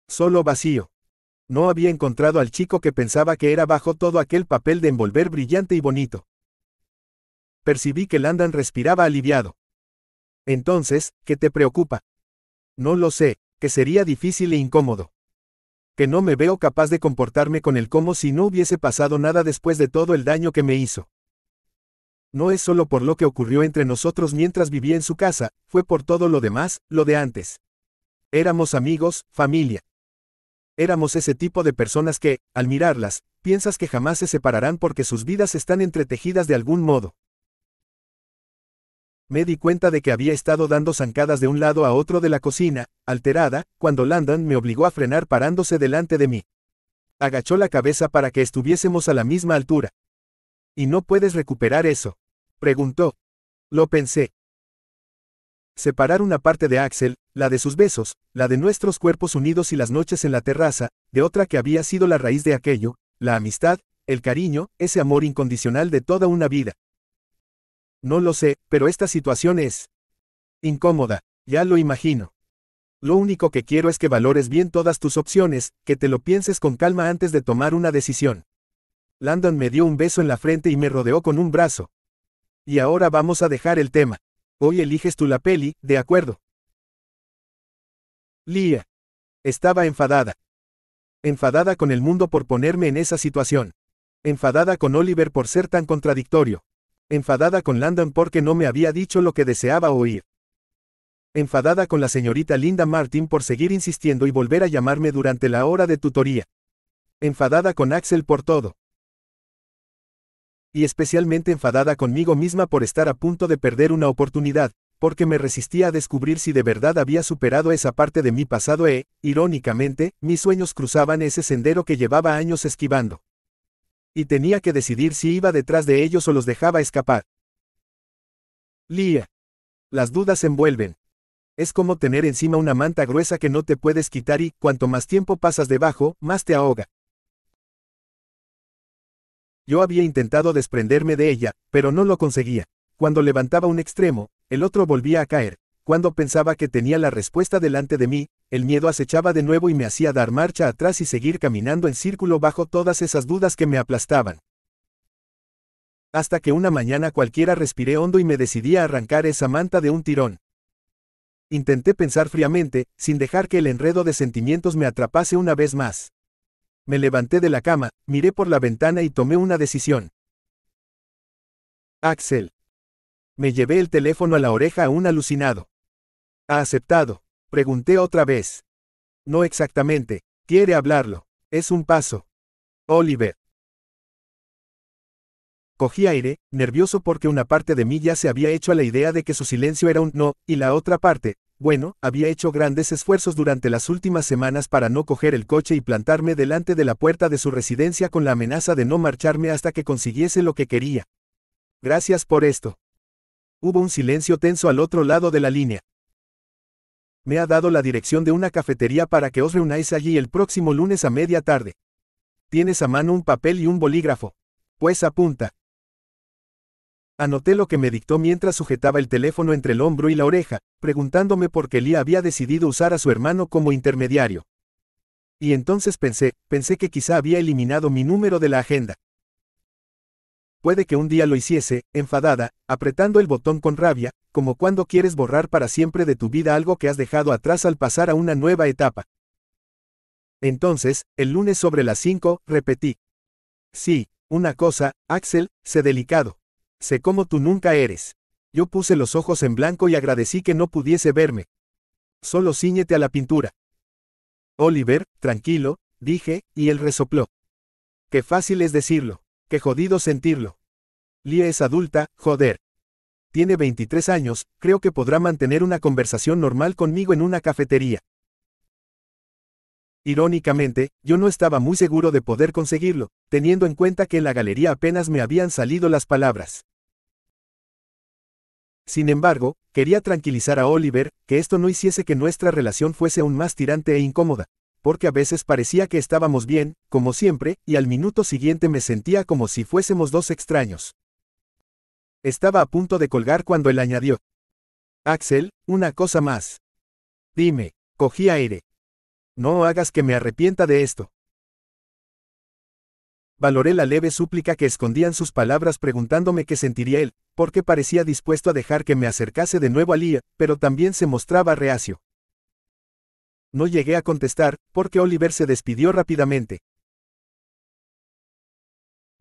Solo vacío. No había encontrado al chico que pensaba que era bajo todo aquel papel de envolver brillante y bonito. Percibí que Landon respiraba aliviado. Entonces, ¿qué te preocupa? No lo sé, que sería difícil e incómodo. Que no me veo capaz de comportarme con él como si no hubiese pasado nada después de todo el daño que me hizo. No es solo por lo que ocurrió entre nosotros mientras vivía en su casa, fue por todo lo demás, lo de antes. Éramos amigos, familia. Éramos ese tipo de personas que, al mirarlas, piensas que jamás se separarán porque sus vidas están entretejidas de algún modo. Me di cuenta de que había estado dando zancadas de un lado a otro de la cocina, alterada, cuando Landon me obligó a frenar parándose delante de mí. Agachó la cabeza para que estuviésemos a la misma altura. ¿Y no puedes recuperar eso?, preguntó. Lo pensé. Separar una parte de Axel, la de sus besos, la de nuestros cuerpos unidos y las noches en la terraza, de otra que había sido la raíz de aquello, la amistad, el cariño, ese amor incondicional de toda una vida. No lo sé, pero esta situación es incómoda, ya lo imagino. Lo único que quiero es que valores bien todas tus opciones, que te lo pienses con calma antes de tomar una decisión. Landon me dio un beso en la frente y me rodeó con un brazo. Y ahora vamos a dejar el tema. Hoy eliges tú la peli, ¿de acuerdo? Leah. Estaba enfadada. Enfadada con el mundo por ponerme en esa situación. Enfadada con Oliver por ser tan contradictorio. Enfadada con Landon porque no me había dicho lo que deseaba oír. Enfadada con la señorita Linda Martin por seguir insistiendo y volver a llamarme durante la hora de tutoría. Enfadada con Axel por todo. Y especialmente enfadada conmigo misma por estar a punto de perder una oportunidad, porque me resistía a descubrir si de verdad había superado esa parte de mi pasado irónicamente, mis sueños cruzaban ese sendero que llevaba años esquivando. Y tenía que decidir si iba detrás de ellos o los dejaba escapar. Leah. Las dudas envuelven. Es como tener encima una manta gruesa que no te puedes quitar y, cuanto más tiempo pasas debajo, más te ahoga. Yo había intentado desprenderme de ella, pero no lo conseguía. Cuando levantaba un extremo, el otro volvía a caer. Cuando pensaba que tenía la respuesta delante de mí, el miedo acechaba de nuevo y me hacía dar marcha atrás y seguir caminando en círculo bajo todas esas dudas que me aplastaban. Hasta que una mañana cualquiera respiré hondo y me decidí a arrancar esa manta de un tirón. Intenté pensar fríamente, sin dejar que el enredo de sentimientos me atrapase una vez más. Me levanté de la cama, miré por la ventana y tomé una decisión. Axel. Me llevé el teléfono a la oreja aún alucinado. ¿Ha aceptado?, pregunté otra vez. No exactamente, quiere hablarlo. Es un paso. Oliver. Cogí aire, nervioso porque una parte de mí ya se había hecho a la idea de que su silencio era un no, y la otra parte, bueno, había hecho grandes esfuerzos durante las últimas semanas para no coger el coche y plantarme delante de la puerta de su residencia con la amenaza de no marcharme hasta que consiguiese lo que quería. Gracias por esto. Hubo un silencio tenso al otro lado de la línea. Me ha dado la dirección de una cafetería para que os reunáis allí el próximo lunes a media tarde. Tienes a mano un papel y un bolígrafo. Pues apunta. Anoté lo que me dictó mientras sujetaba el teléfono entre el hombro y la oreja, preguntándome por qué Leah había decidido usar a su hermano como intermediario. Y entonces pensé que quizá había eliminado mi número de la agenda. Puede que un día lo hiciese, enfadada, apretando el botón con rabia, como cuando quieres borrar para siempre de tu vida algo que has dejado atrás al pasar a una nueva etapa. Entonces, el lunes sobre las 5, repetí. Sí, una cosa, Axel, sé delicado. Sé cómo tú nunca eres. Yo puse los ojos en blanco y agradecí que no pudiese verme. Solo cíñete a la pintura. Oliver, tranquilo, dije, y él resopló. Qué fácil es decirlo. Qué jodido sentirlo. Lia es adulta, joder. Tiene 23 años, creo que podrá mantener una conversación normal conmigo en una cafetería. Irónicamente, yo no estaba muy seguro de poder conseguirlo, teniendo en cuenta que en la galería apenas me habían salido las palabras. Sin embargo, quería tranquilizar a Oliver, que esto no hiciese que nuestra relación fuese aún más tirante e incómoda, porque a veces parecía que estábamos bien, como siempre, y al minuto siguiente me sentía como si fuésemos dos extraños. Estaba a punto de colgar cuando él añadió. Axel, una cosa más. Dime, cogí aire. No hagas que me arrepienta de esto. Valoré la leve súplica que escondían sus palabras preguntándome qué sentiría él, porque parecía dispuesto a dejar que me acercase de nuevo a Lia, pero también se mostraba reacio. No llegué a contestar, porque Oliver se despidió rápidamente.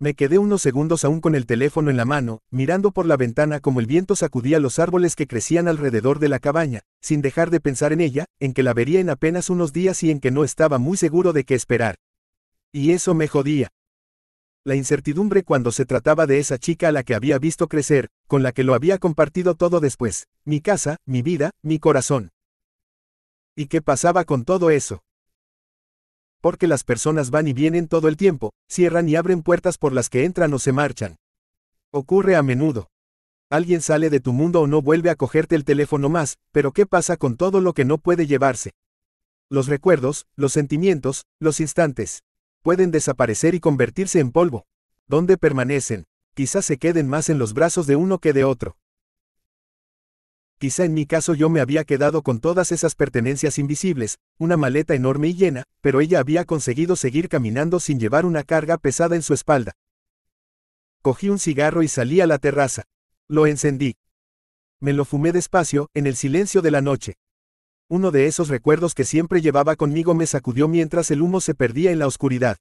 Me quedé unos segundos aún con el teléfono en la mano, mirando por la ventana como el viento sacudía los árboles que crecían alrededor de la cabaña, sin dejar de pensar en ella, en que la vería en apenas unos días y en que no estaba muy seguro de qué esperar. Y eso me jodía. La incertidumbre cuando se trataba de esa chica a la que había visto crecer, con la que lo había compartido todo después, mi casa, mi vida, mi corazón. ¿Y qué pasaba con todo eso? Porque las personas van y vienen todo el tiempo, cierran y abren puertas por las que entran o se marchan. Ocurre a menudo. Alguien sale de tu mundo o no vuelve a cogerte el teléfono más, pero ¿qué pasa con todo lo que no puede llevarse? Los recuerdos, los sentimientos, los instantes. Pueden desaparecer y convertirse en polvo. ¿Dónde permanecen? Quizás se queden más en los brazos de uno que de otro. Quizá en mi caso yo me había quedado con todas esas pertenencias invisibles, una maleta enorme y llena, pero ella había conseguido seguir caminando sin llevar una carga pesada en su espalda. Cogí un cigarro y salí a la terraza. Lo encendí. Me lo fumé despacio, en el silencio de la noche. Uno de esos recuerdos que siempre llevaba conmigo me sacudió mientras el humo se perdía en la oscuridad.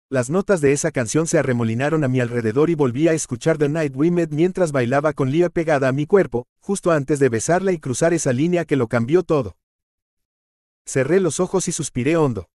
Las notas de esa canción se arremolinaron a mi alrededor y volví a escuchar The Night We Met mientras bailaba con Lia pegada a mi cuerpo, justo antes de besarla y cruzar esa línea que lo cambió todo. Cerré los ojos y suspiré hondo.